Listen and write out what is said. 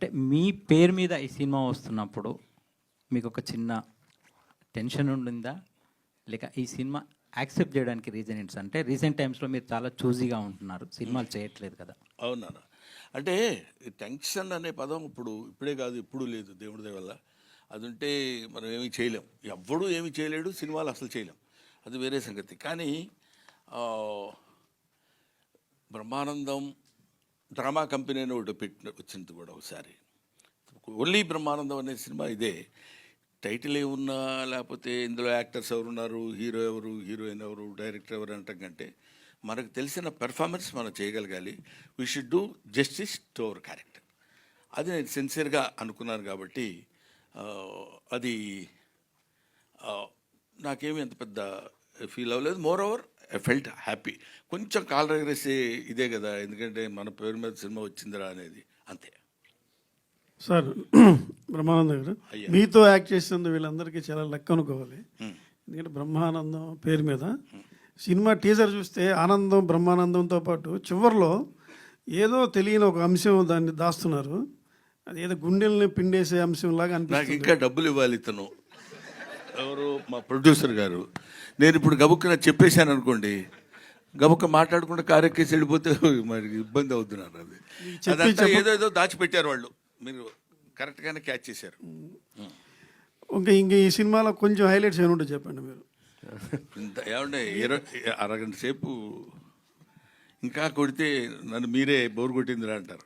అంటే మీ పేరు మీద ఈ సినిమా వస్తున్నప్పుడు మీకు ఒక చిన్న టెన్షన్ ఉండిందా, లేక ఈ సినిమా యాక్సెప్ట్ చేయడానికి రీజన్ ఏంటి? అంటే రీసెంట్ టైమ్స్లో మీరు చాలా చూజీగా ఉంటున్నారు, సినిమాలు చేయట్లేదు కదా. అవునా? అంటే టెన్షన్ అనే పదం ఇప్పుడే కాదు, ఎప్పుడు లేదు, దేవుడి దయ వల్ల. అది ఉంటే మనం ఏమీ చేయలేం, ఎవ్వడూ ఏమీ చేయలేడు, సినిమాలు అసలు చేయలేం, అది వేరే సంగతి. కానీ బ్రహ్మానందం డ్రామా కంపెనీ అని ఒకటి వచ్చింది కూడా ఒకసారి. ఓన్లీ బ్రహ్మానందం అనే సినిమా ఇదే. టైటిల్ ఏమున్నా, లేకపోతే ఇందులో యాక్టర్స్ ఎవరున్నారు, హీరో ఎవరు, హీరోయిన్ ఎవరు, డైరెక్టర్ ఎవరు అనటం కంటే మనకు తెలిసిన పెర్ఫార్మెన్స్ మనం చేయగలగాలి. We should do justice to our character. అది నేను సిన్సియర్గా అనుకున్నాను కాబట్టి అది నాకేమీ అంత పెద్ద ఫీల్ అవ్వలేదు. More over I felt happy. కొంచెం కాలు ఎగరేసే ఇదే కదా, ఎందుకంటే మన పేరు మీద సినిమా వచ్చిందిరా అనేది, అంతే. సార్ బ్రహ్మానందం గారు, మీతో యాక్ట్ చేసినందుకు వీళ్ళందరికీ చాలా లెక్క అనుకోవాలి. ఎందుకంటే బ్రహ్మానందం పేరు మీద సినిమా టీజర్ చూస్తే ఆనందం బ్రహ్మానందంతో పాటు చివరిలో ఏదో తెలియని ఒక అంశం దాన్ని దాస్తున్నారు. అది ఏదో గుండెల్ని పిండేసే అంశం లాగా నాకు అనిపిస్తుంది. ఇంకా డబ్బులు ఇవ్వాలి ఇతను ఎవరు, మా ప్రొడ్యూసర్ గారు. నేను ఇప్పుడు గబుక్కున చెప్పేశాను అనుకోండి, గబుక్క మాట్లాడకుండా కారెక్కేసి వెళ్ళిపోతే మరి ఇబ్బంది అవుతున్నారు. అది అదంతా ఏదో దాచిపెట్టారు వాళ్ళు, మీరు కరెక్ట్గానే క్యాచ్ చేశారు. ఇంక ఈ సినిమాలో కొంచెం హైలైట్స్ ఏమి ఉంటాయి చెప్పండి మీరు. ఏమంటే అరగంట సేపు ఇంకా కొడితే నన్ను మీరే బోరు కొట్టిందిరా అంటారు.